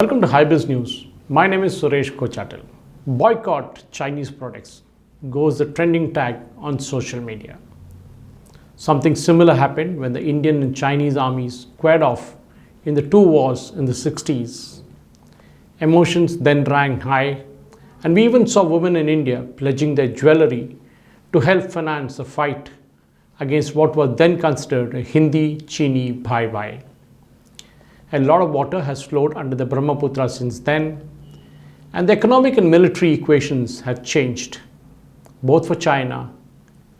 Welcome to HYBIZ News. My name is Suresh Kochattil. Boycott Chinese products goes the trending tag on social media. Something similar happened when the Indian and Chinese armies squared off in the two wars in the 60s. Emotions then ran high, and we even saw women in India pledging their jewelry to help finance the fight against what was then considered a Hindi Chini Bhai Bhai. A lot of water has flowed under the Brahmaputra since then, and the economic and military equations have changed, both for China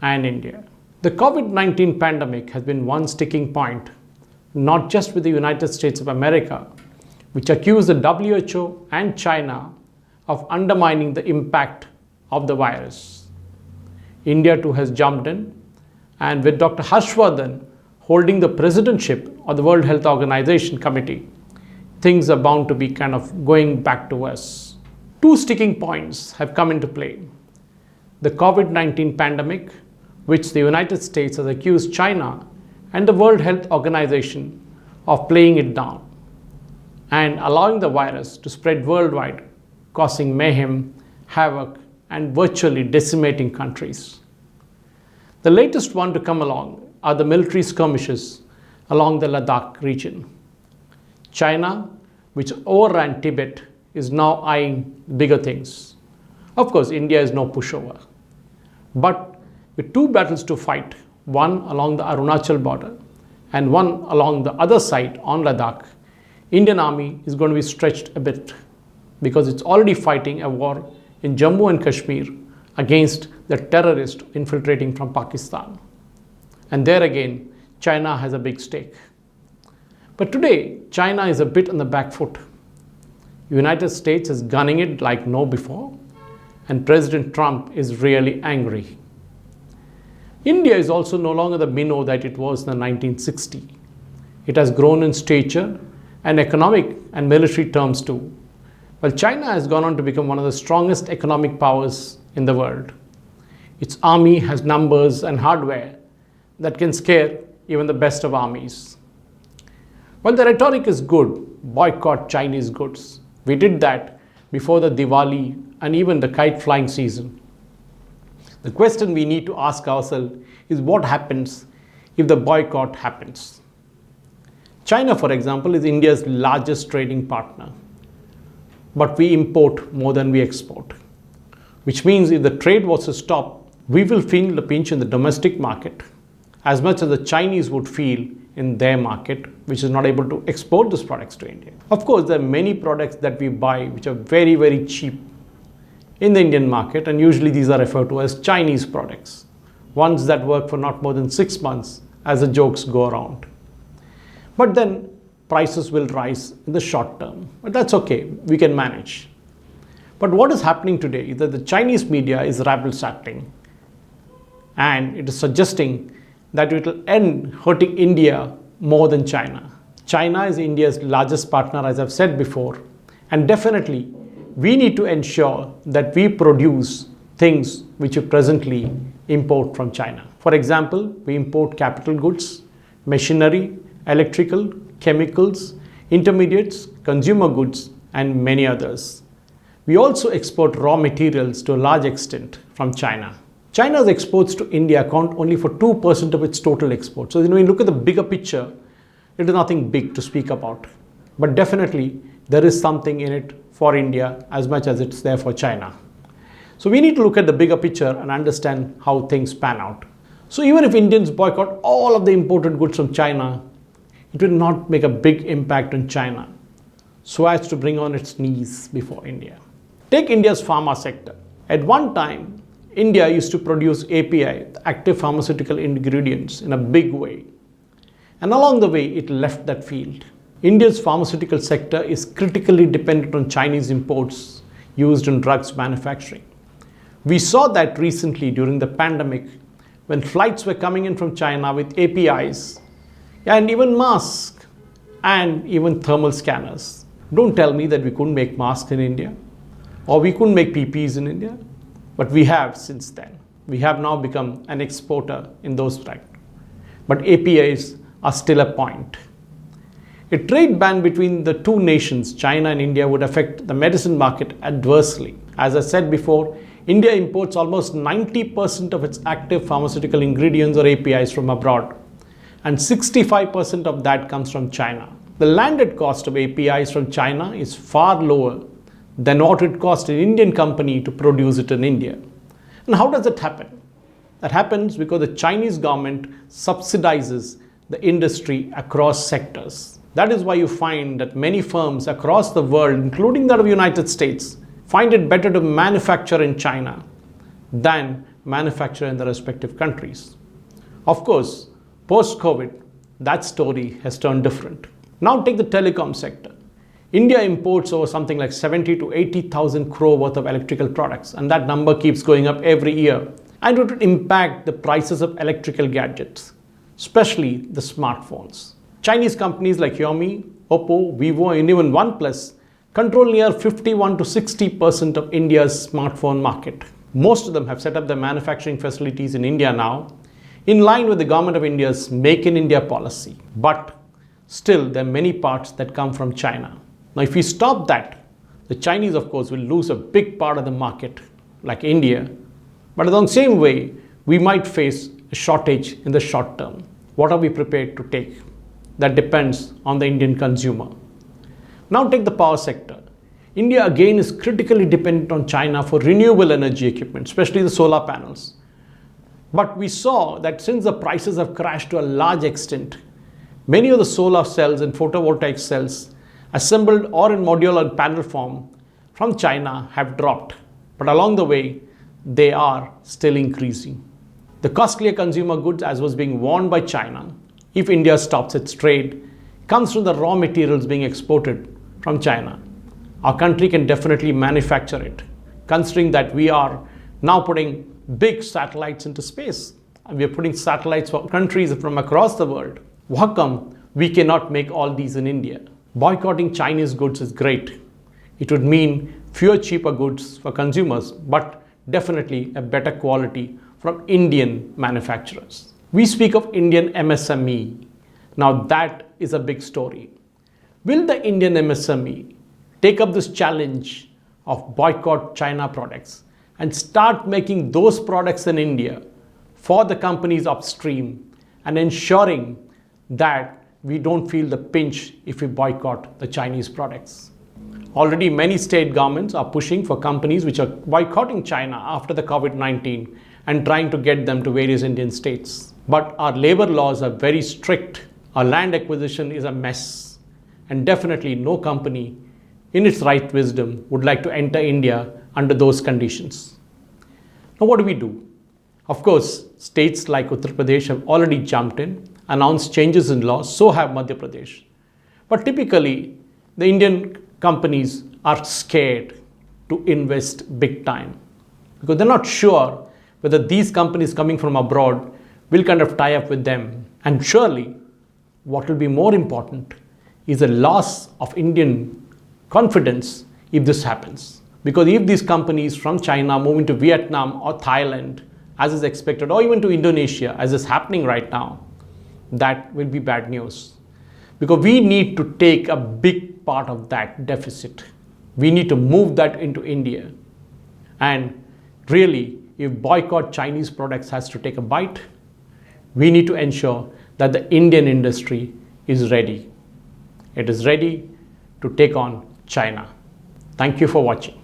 and India. The COVID-19 pandemic has been one sticking point, not just with the United States of America, which accused the WHO and China of undermining the impact of the virus. India too has jumped in, and with Dr. Harshvardhan holding the presidentship of the World Health Organization Committee, things are bound to be kind of going back to us. Two sticking points have come into play. The COVID-19 pandemic, which the United States has accused China and the World Health Organization of playing it down and allowing the virus to spread worldwide, causing mayhem, havoc, and virtually decimating countries. The latest one to come along are the military skirmishes along the Ladakh region. China, which overran Tibet, is now eyeing bigger things. Of course, India is no pushover. But with two battles to fight, one along the Arunachal border and one along the other side on Ladakh, Indian army is going to be stretched a bit because it's already fighting a war in Jammu and Kashmir against the terrorists infiltrating from Pakistan. And there again, China has a big stake. But today, China is a bit on the back foot. United States is gunning it like no before, and President Trump is really angry. India is also no longer the minnow that it was in the 1960s. It has grown in stature and economic and military terms too, while China has gone on to become one of the strongest economic powers in the world. Its army has numbers and hardware that can scare even the best of armies. While the rhetoric is good, boycott Chinese goods. We did that before the Diwali and even the kite flying season. The question we need to ask ourselves is what happens if the boycott happens. China, for example, is India's largest trading partner, but we import more than we export, which means if the trade was to stop, we will feel the pinch in the domestic market as much as the Chinese would feel in their market, which is not able to export these products to India. Of course, there are many products that we buy which are very, very cheap in the Indian market, and usually these are referred to as Chinese products, ones that work for not more than 6 months as the jokes go around. But then prices will rise in the short term, but that's okay, we can manage. But what is happening today is that the Chinese media is rabble-sattling, and it is suggesting that it will end hurting India more than China. China is India's largest partner, as I've said before, and definitely we need to ensure that we produce things which we presently import from China. For example, we import capital goods, machinery, electrical, chemicals, intermediates, consumer goods, and many others. We also export raw materials to a large extent from China. China's exports to India account only for 2% of its total exports. So when you look at the bigger picture, it is nothing big to speak about. But definitely, there is something in it for India as much as it's there for China. So we need to look at the bigger picture and understand how things pan out. So even if Indians boycott all of the imported goods from China, it will not make a big impact on China so as to bring on its knees before India. Take India's pharma sector. At one time, India used to produce API, active pharmaceutical ingredients, in a big way. And along the way, it left that field. India's pharmaceutical sector is critically dependent on Chinese imports used in drugs manufacturing. We saw that recently during the pandemic when flights were coming in from China with APIs and even masks and even thermal scanners. Don't tell me that we couldn't make masks in India or we couldn't make PPEs in India. But we have since then. We have now become an exporter in those products. But APIs are still a point. A trade ban between the two nations, China and India, would affect the medicine market adversely. As I said before, India imports almost 90% of its active pharmaceutical ingredients or APIs from abroad, and 65% of that comes from China. The landed cost of APIs from China is far lower than what it costs an Indian company to produce it in India. And how does it happen? That happens because the Chinese government subsidizes the industry across sectors. That is why you find that many firms across the world, including that of the United States, find it better to manufacture in China than manufacture in the respective countries. Of course, post-COVID, that story has turned different. Now take the telecom sector. India imports over something like 70 to 80,000 crore worth of electrical products, and that number keeps going up every year. And it would impact the prices of electrical gadgets, especially the smartphones. Chinese companies like Xiaomi, Oppo, Vivo, and even OnePlus control near 51 to 60% of India's smartphone market. Most of them have set up their manufacturing facilities in India now, in line with the government of India's Make in India policy. But still, there are many parts that come from China. Now, if we stop that, the Chinese, of course, will lose a big part of the market, like India. But in the same way, we might face a shortage in the short term. What are we prepared to take? That depends on the Indian consumer. Now take the power sector. India again is critically dependent on China for renewable energy equipment, especially the solar panels. But we saw that since the prices have crashed to a large extent, many of the solar cells and photovoltaic cells assembled or in module and panel form from China have dropped. But along the way, they are still increasing. The costlier consumer goods, as was being warned by China, if India stops its trade, comes from the raw materials being exported from China. Our country can definitely manufacture it, considering that we are now putting big satellites into space. And we are putting satellites for countries from across the world. How come we cannot make all these in India? Boycotting Chinese goods is great. It would mean fewer cheaper goods for consumers, but definitely a better quality from Indian manufacturers. We speak of Indian MSME. Now that is a big story. Will the Indian MSME take up this challenge of boycott China products and start making those products in India for the companies upstream and ensuring that we don't feel the pinch if we boycott the Chinese products? Already many state governments are pushing for companies which are boycotting China after the COVID-19 and trying to get them to various Indian states. But our labor laws are very strict. Our land acquisition is a mess. And definitely no company in its right wisdom would like to enter India under those conditions. Now what do? Of course, states like Uttar Pradesh have already jumped in, announced changes in laws, so have Madhya Pradesh. But typically, the Indian companies are scared to invest big time because they're not sure whether these companies coming from abroad will kind of tie up with them. And surely, what will be more important is a loss of Indian confidence if this happens. Because if these companies from China move into Vietnam or Thailand, as is expected, or even to Indonesia, as is happening right now, that will be bad news. Because we need to take a big part of that deficit. We need to move that into India. And really, if boycott Chinese products has to take a bite, we need to ensure that the Indian industry is ready. It is ready to take on China. Thank you for watching.